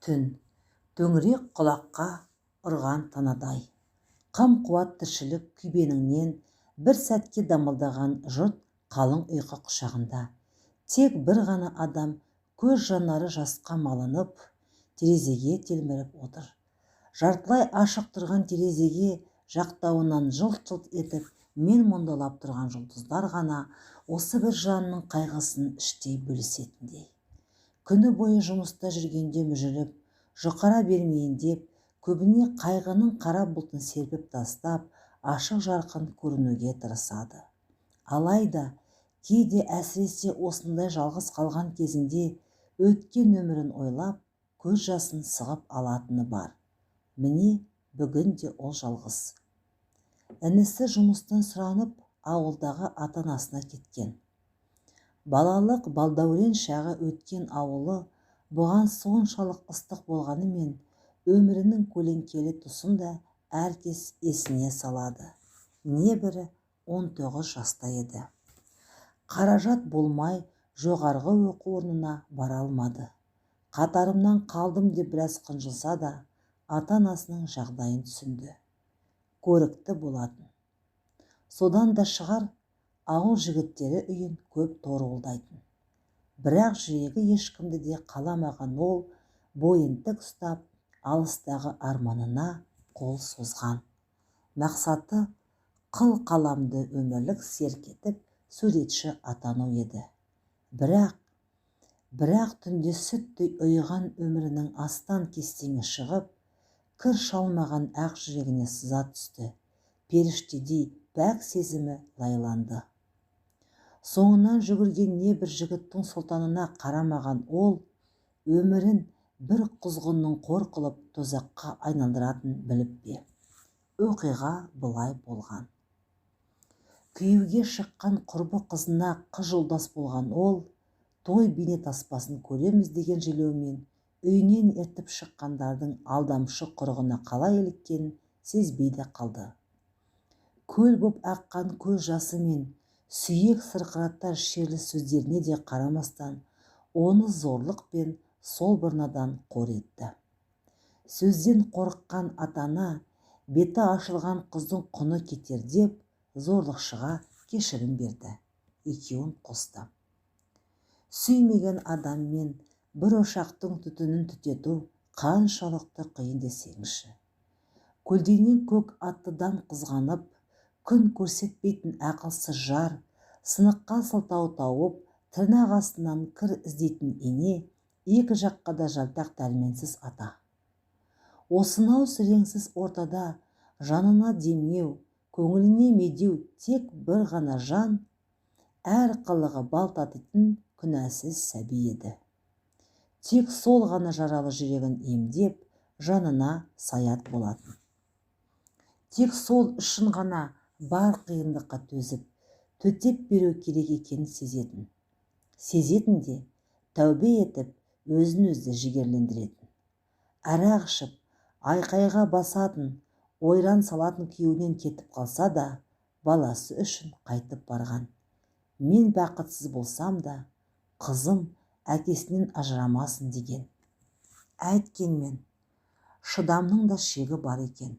Түн, төңірек құлаққа ұрған танадай. Қам қуат тіршілік күйбеніңнен бір сәтке дамылдаған жұрт қалың ұйқы құшағында. Тек бір ғана адам көз жанары жасқа малынып, терезеге телміріп отыр. Жартылай ашық тұрған терезеге жақтауынан жылт-жылт етіп мен мұндалап тұрған жұлдыздар ғана осы бір жанның қайғысын іштей бөлісетіндей. Күні бойы жұмыста жүргенде мүжіліп, жұқара бермейін деп, көбіне қайғының қара бұлтын серпіп тастап, ашық жарқын көрінуге тырысады. Алайда, кейде әсіресе осындай жалғыз қалған кезінде өткен өмірін ойлап, көз жасын сығып алатыны бар. Міне, бүгін де ол жалғыз. Інісі жұмыстан сұранып, ауылдағы ата-анасына кеткен. Балалық балдәурен шағы өткен ауылы бұған соншалық ыстық болғанымен, өмірінің көлеңкелі тұсын да әркез есіне салады. Небәрі 19 жаста еді. Қаражат болмай жоғарғы оқу орнына бара алмады. Қатарымнан қалдым деп біраз қынжылса да, ата-анасының жағдайын түсінді. Көрікті болатын. Содан да шығар, ауыл жігіттері үйін көп торуылдайтын. Бірақ жүрегі ешкімді де қаламаған ол, бойын тік ұстап, алыстағы арманына қол созған. Мақсаты қыл қаламды өмірлік серк етіп, суретші атану еді. Бірақ түнде сүттей ұйыған өмірінің астан кестеңі шығып, кір шалмаған ақ жүрегіне сыза түсті. Періштедей пәк сезімі лайланды. Соңынан жүгірген не бір жігіттің сұлтанына қарамаған ол, өмірін бір құзғынның қор қылып тозаққа айналдыратын біліп бе. Оқиға былай болған. Күйеуге шыққан құрбы қызына қыз жолдас болған ол, той бейнетаспасын көреміз деген желеумен үйінен ертіп шыққандардың алдамшы құрығына қалай іліккенін сезбей де қалды. Көл боп аққан көз жасы мен сүйек сырқыратар шерлі сөздеріне де қарамастан, оны зорлық пен сол бір надан қор етті. Сөзден қорыққан атана, беті ашылған қыздың құны кетер деп, зорлықшыға кешірім берді. Екеуін қосты. Сүймеген адаммен бір ошақтың түтінін түтету қаншалықты қиын десеңізші. Көлденең көк аттыдан қызғанып, күн көрсетпейтін ақылсыз жар, сыныққа сылтау тауып, тырнақ астынан кір іздейтін ене, екі жаққа да жалтақ дәрменсіз ата. Осынау сіреңсіз ортада жанына демеу, көңіліне медеу тек бір ғана жан, әр қылығы бал татитын күнәсіз сәби еді. Тек сол ғана жаралы жүрегін емдеп, жанына саят болатын. Тек сол үшін ғана бар қиындыққа төзіп, төтеп беру керек екенін сезетін. Сезетін де, тәубе етіп, өзін-өзі жігерлендіретін. Арақ ішіп, айқайға басатын, ойран салатын күйеуінен кетіп қалса да, баласы үшін қайтып барған. Мен бақытсыз болсам да, қызым әкесінен ажырамасын деген. Әйткенмен, шыдамның да шегі бар екен.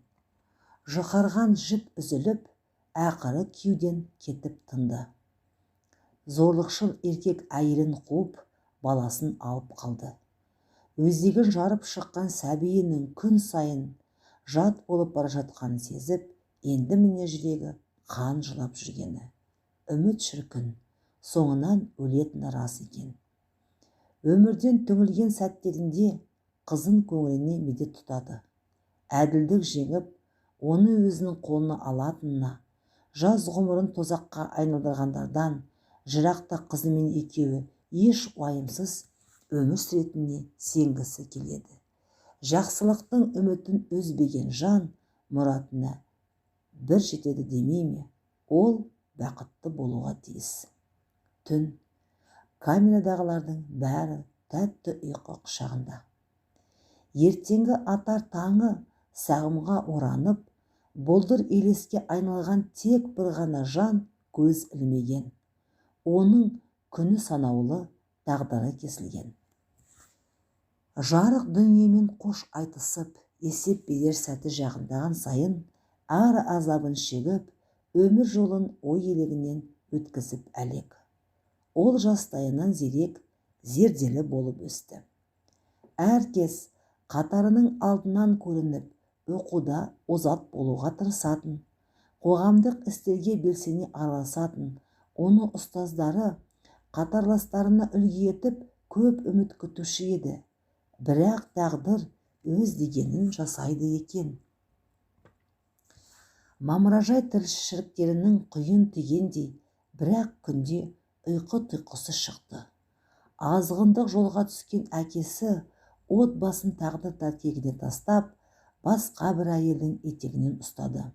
Жұқарған жіп үзіліп, ақыры күйеуден кетіп тынды. Зорлықшыл еркек әйелін қуып, баласын алып қалды. Өзегін жарып шыққан сәбиінің күн сайын жат болып бара жатқанын сезіп, енді міне жүрегі қан жылап жүргені. Үміт шіркін, соңынан өлетіні рас екен. Өмірден түңілген сәттерінде қызын көңіліне медет тұтады. Әділдік жеңіп, оны өзінің қолына алатынына, жаз ғұмырын тозаққа айналдырғандардан, жырақта қызымен екеуі еш уайымсыз өмір сүретініне сенгісі келеді. Жақсылықтың үмітін үзбеген жан мұратына бір жетеді демей ме, ол бақытты болуға тиіс. Түн, камерадағылардың бәрі тәтті ұйқы құшағында. Ертеңгі атар таңы сағымға оранып, бұлдыр елеске айналған тек бір ғана жан көз ілмеген. Оның күні санаулы, тағдыры кесілген. Жарық дүниемен қош айтысып, есеп берер сәті жақындаған сайын, ар азабын шегіп, өмір жолын ой елегінен өткізіп әлек. Ол жастайынан зерек, зерделі болып өсті. Әркез қатарының алдынан көрініп, оқуда озат болуға тырысатын, қоғамдық істерге белсене араласатын, оны ұстаздары қатарластарына үлгі етіп көп үміт күтуші еді. Бірақ тағдыр өз дегенін жасайды екен. Мамыражай тіршіліктерінің құйын тигендей, бірақ күнде ұйқы-тұйқысы шықты. Азғындық жолға түскен әкесі отбасын тағдыр тәлкегіне тастап, басқа бір әйелдің етегінен ұстады.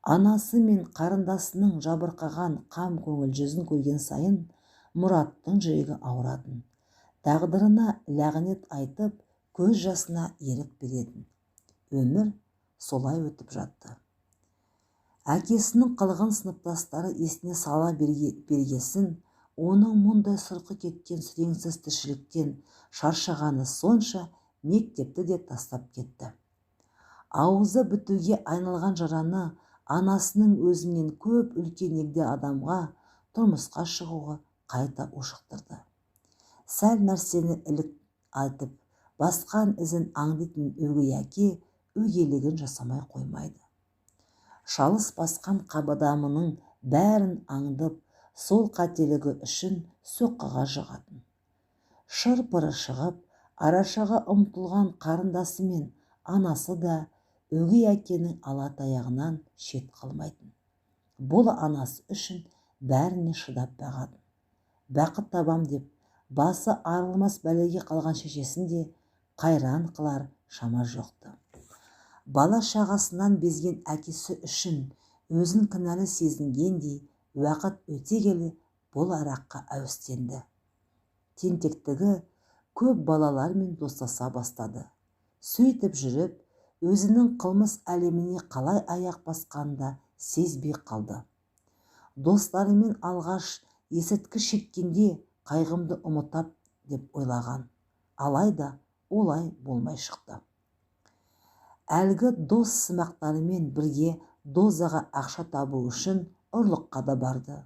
Анасы мен қарындасының жабырқаған қам көңіл жүзін көрген сайын Мұраттың жүрегі ауыратын. Тағдырына лағнет айтып, көз жасына ерік беретін. Өмір солай өтіп жатты. Әкесінің қылғын сыныптастары есіне сала бергесін, оның мұндай сұрқы кеткен сүреңсіз тіршіліктен шаршағаны сонша мектепті де тастап кетті. Ауызы бітуге айналған жараны анасының өзінен көп үлкен егде адамға тұрмысқа шығуға қайта ушықтырды. Сәл нәрсені ілік айтып, басқан ізін аңдитын өгей әке өгейлігін жасамай қоймайды. Шалыс басқан қабадамының бәрін аңдып, сол қателігі үшін соққыға жығатын. Шыр-пыры шығып, арашаға ұмтылған қарындасы мен анасы да өгей әкенің ала таяғынан шет қалмайтын. Бұл анасы үшін бәріне шыдап бағатын. Бақыт табам деп, басы арылмас бәлеге қалған шешесін де қайран қылар шама жоқты. Бала шағасынан безген әкесі үшін өзін кінәлі сезінгендей, уақыт өте келе бұл араққа әуестенді. Тентектігі көп балалармен достаса бастады. Сөйтіп жүріп, өзінің қылмыс әлеміне қалай аяқ басқанда сезбей қалды. Достарымен алғаш есірткі шеккенде қайғымды ұмытап деп ойлаған. Алайда олай болмай шықты. Әлгі дос сымақтарымен бірге дозаға ақша табу үшін ұрлыққа да барды.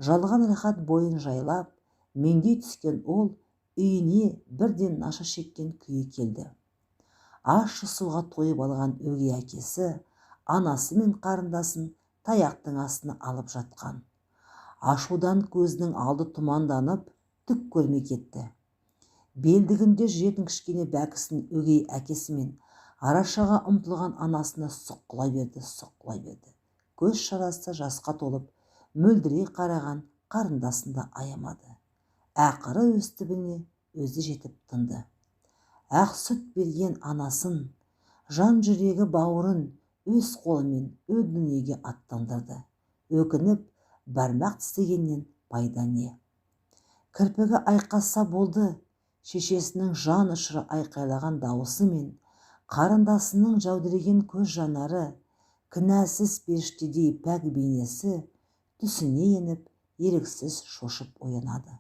Жалған рахат бойын жайлап, меңдей түскен ол үйіне бірден наша шеккен күйі келді. Ащы суға тойып алған өгей әкесі анасы мен қарындасын таяқтың астына алып жатқан. Ашудан көзінің алды тұманданып, түк көрмей кетті. Белдігінде жүретін кішкене бәкісін өгей әкесімен арашаға ұмтылған анасына сұққылай берді. Көз шарасы жасқа толып, мөлдірей қараған қарындасын да аямады. Ақыры өстібіне өзі жетіп тынды. Ақ сүт берген анасын, жан жүрегі бауырын өз қолымен дүниеге аттандырды. Өкініп, бармақ тістегеннен пайда не? Кірпігі айқасса болды, шешесінің жан ұшыра айқайлаған дауысы мен қарындасының жәудіреген көз жанары, кінәсіз періштедей пәк бейнесі түсіне еніп, еріксіз шошып оянады.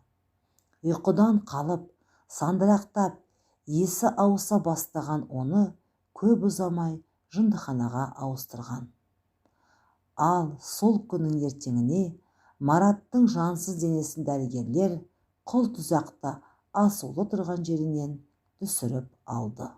Ұйқыдан қалып, сандырақтап, есі ауыса бастаған оны көп ұзамай жындыханаға ауыстырған. Ал сол күннің ертеңіне Мараттың жансыз денесін дәрігерлер құл тұзақта асулы тұрған жерінен түсіріп алды.